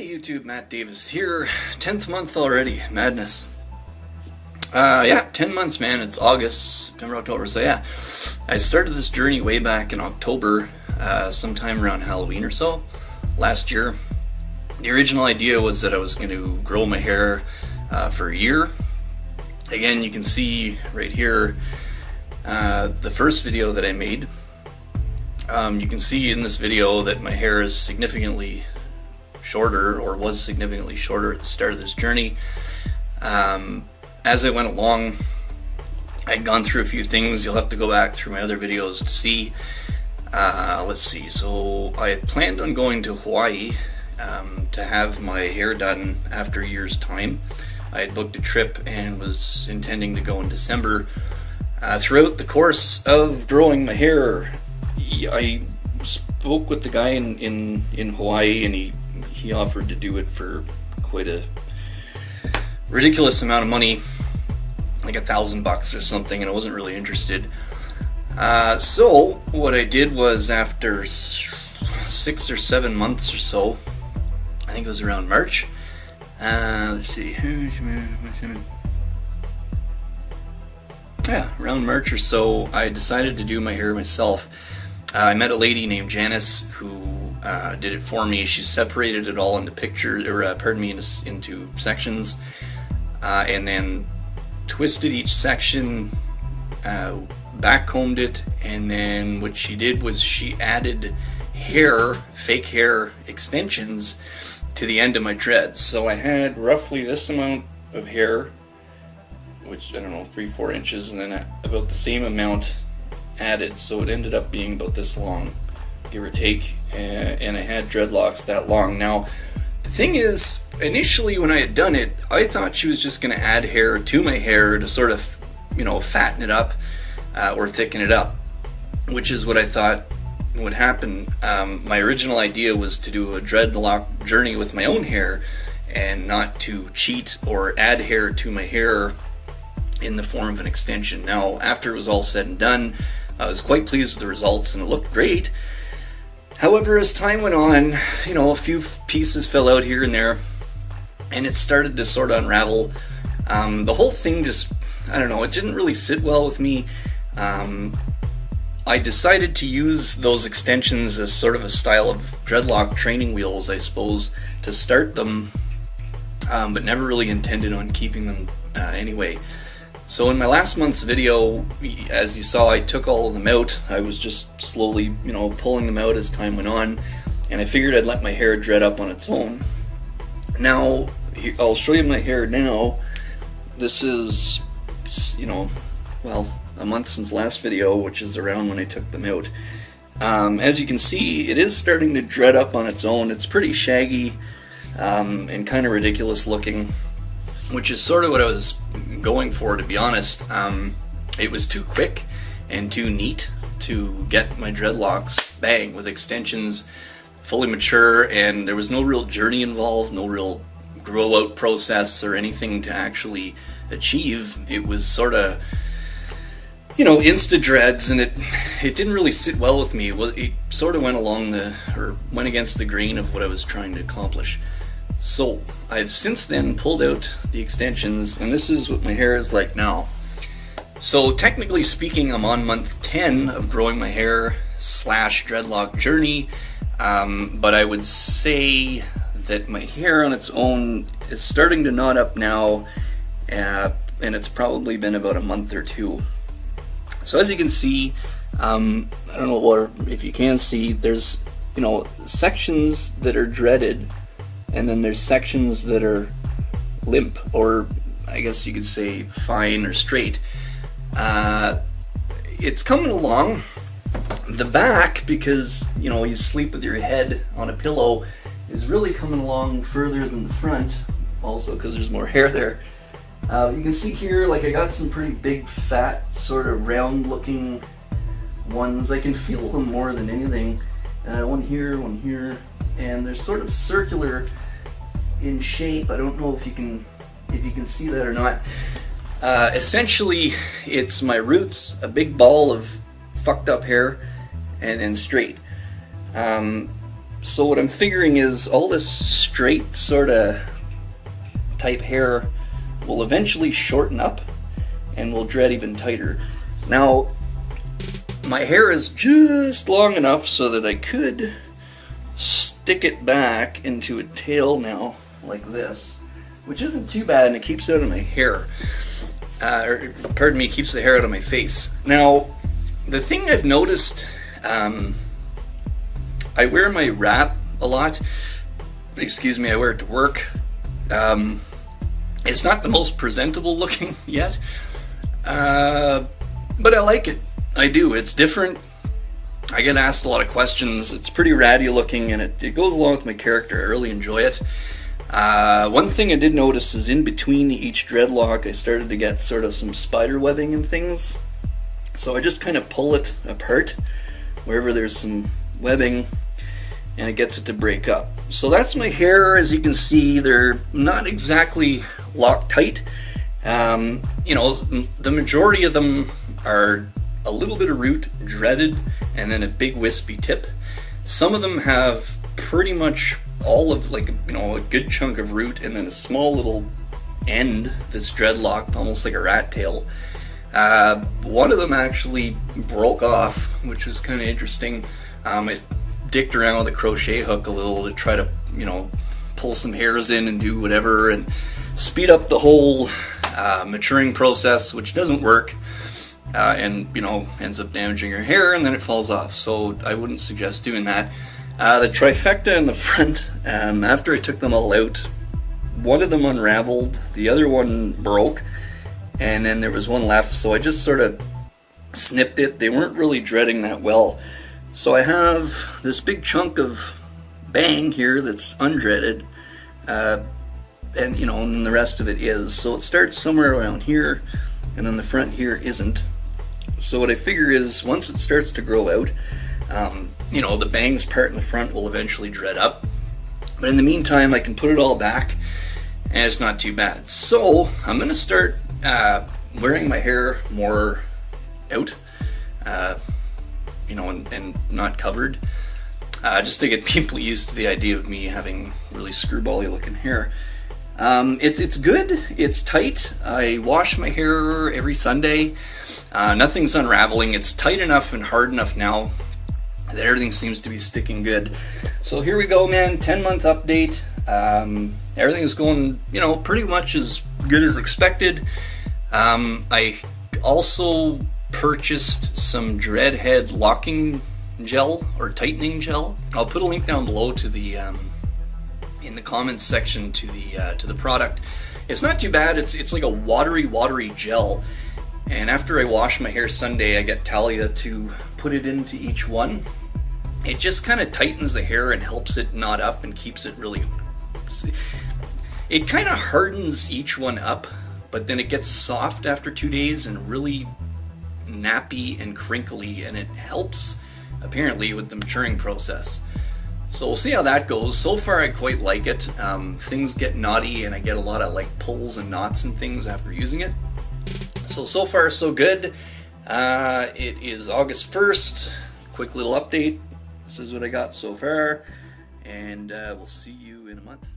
Hey YouTube, Matt Davis here. 10th month already. Madness. Yeah, 10 months, man. It's August, September, October. So yeah, I started this journey way back in October, sometime around Halloween or so, last year. The original idea was that I was going to grow my hair for a year. Again, you can see right here the first video that I made. You can see in this video that my hair is significantly shorter, or was significantly shorter at the start of this journey. As I went along, I'd gone through a few things. You'll have to go back through my other videos to see. Let's see, so I had planned on going to Hawaii to have my hair done after a year's time. I had booked a trip and was intending to go in December. Throughout the course of growing my hair, I spoke with the guy in Hawaii, and he offered to do it for quite a ridiculous amount of money, like $1,000 or something, and I wasn't really interested. So what I did was, after 6 or 7 months or so, I think it was around March, let's see, yeah, around March or so, I decided to do my hair myself. I met a lady named Janice who did it for me. She separated it all into pictures, or into sections, and then twisted each section, backcombed it, and then what she did was she added fake hair extensions to the end of my dreads. So I had roughly this amount of hair, which, I don't know, 3-4 inches, and then about the same amount added, so it ended up being about this long, give or take, and I had dreadlocks that long. Now, the thing is, initially when I had done it, I thought she was just going to add hair to my hair to sort of, you know, fatten it up or thicken it up, which is what I thought would happen. My original idea was to do a dreadlock journey with my own hair and not to cheat or add hair to my hair in the form of an extension. Now, after it was all said and done, I was quite pleased with the results, and it looked great. However, as time went on, you know, a few pieces fell out here and there, and it started to sort of unravel. The whole thing just, I don't know, it didn't really sit well with me. I decided to use those extensions as sort of a style of dreadlock training wheels, I suppose, to start them, but never really intended on keeping them anyway. So in my last month's video, as you saw, I took all of them out. I was just slowly, you know, pulling them out as time went on, and I figured I'd let my hair dread up on its own. Now, I'll show you my hair now. This is, you know, well, a month since last video, which is around when I took them out. As you can see, it is starting to dread up on its own. It's pretty shaggy and kind of ridiculous looking, which is sort of what I was going for, to be honest. It was too quick and too neat to get my dreadlocks, bang, with extensions, fully mature, and there was no real journey involved, no real grow out process or anything to actually achieve. It was sort of, you know, insta dreads, and it didn't really sit well with me. It sort of went went against the grain of what I was trying to accomplish. So, I've since then pulled out the extensions, and this is what my hair is like now. So, technically speaking, I'm on month 10 of growing my hair / dreadlock journey, but I would say that my hair on its own is starting to knot up now, and it's probably been about a month or two. So as you can see, I don't know if you can see, there's, you know, sections that are dreaded, and then there's sections that are limp, or I guess you could say fine or straight. It's coming along. The back, because, you know, you sleep with your head on a pillow, is really coming along further than the front, also because there's more hair there. You can see here, like, I got some pretty big, fat, sort of round looking ones. I can feel them more than anything. One here, and they're sort of circular in shape. I don't know if you can see that or not. Essentially, it's my roots, a big ball of fucked up hair, and then straight. So what I'm figuring is all this straight sort of type hair will eventually shorten up and will dread even tighter. Now, my hair is just long enough so that I could stick it back into a tail now, like this, which isn't too bad, and it keeps it out of my hair. Pardon me, keeps the hair out of my face. Now, the thing I've noticed, I wear my wrap a lot. Excuse me, I wear it to work. It's not the most presentable looking yet, but I like it. I do. It's different. I get asked a lot of questions. It's pretty ratty looking, and it goes along with my character. I really enjoy it. One thing I did notice is in between each dreadlock I started to get sort of some spider webbing and things. So I just kind of pull it apart wherever there's some webbing, and it gets it to break up. So that's my hair. As you can see, they're not exactly locked tight. You know, the majority of them are a little bit of root, dreaded, and then a big wispy tip. Some of them have pretty much all of, like, you know, a good chunk of root and then a small little end that's dreadlocked, almost like a rat tail. One of them actually broke off, which was kind of interesting. I dicked around with a crochet hook a little to try to, you know, pull some hairs in and do whatever and speed up the whole maturing process, which doesn't work. And, you know, ends up damaging your hair, and then it falls off. So I wouldn't suggest doing that. The trifecta in the front, after I took them all out, one of them unraveled, the other one broke, and then there was one left, so I just sort of snipped it. They weren't really dreading that well. So I have this big chunk of bang here that's undreaded, and, you know, and then the rest of it is. So it starts somewhere around here, and then the front here isn't. So what I figure is, once it starts to grow out, you know, the bangs part in the front will eventually dread up. But in the meantime, I can put it all back, and it's not too bad. So I'm going to start wearing my hair more out, you know, and not covered, just to get people used to the idea of me having really screwbally looking hair. It's good, it's tight. I wash my hair every Sunday. Nothing's unraveling. It's tight enough and hard enough now that everything seems to be sticking good. So here we go, man. 10-month update. Everything is going, you know, pretty much as good as expected. I also purchased some Dreadhead locking gel or tightening gel. I'll put a link down below to the in the comments section to the product. It's not too bad. It's like a watery gel. And after I wash my hair Sunday, I get Talia to put it into each one. It just kind of tightens the hair and helps it knot up and keeps it really... It kind of hardens each one up, but then it gets soft after 2 days and really nappy and crinkly, and it helps, apparently, with the maturing process. So we'll see how that goes. So far I quite like it. Things get knotty and I get a lot of like pulls and knots and things after using it. So far so good. It is August 1st. Quick little update. This is what I got so far, and we'll see you in a month.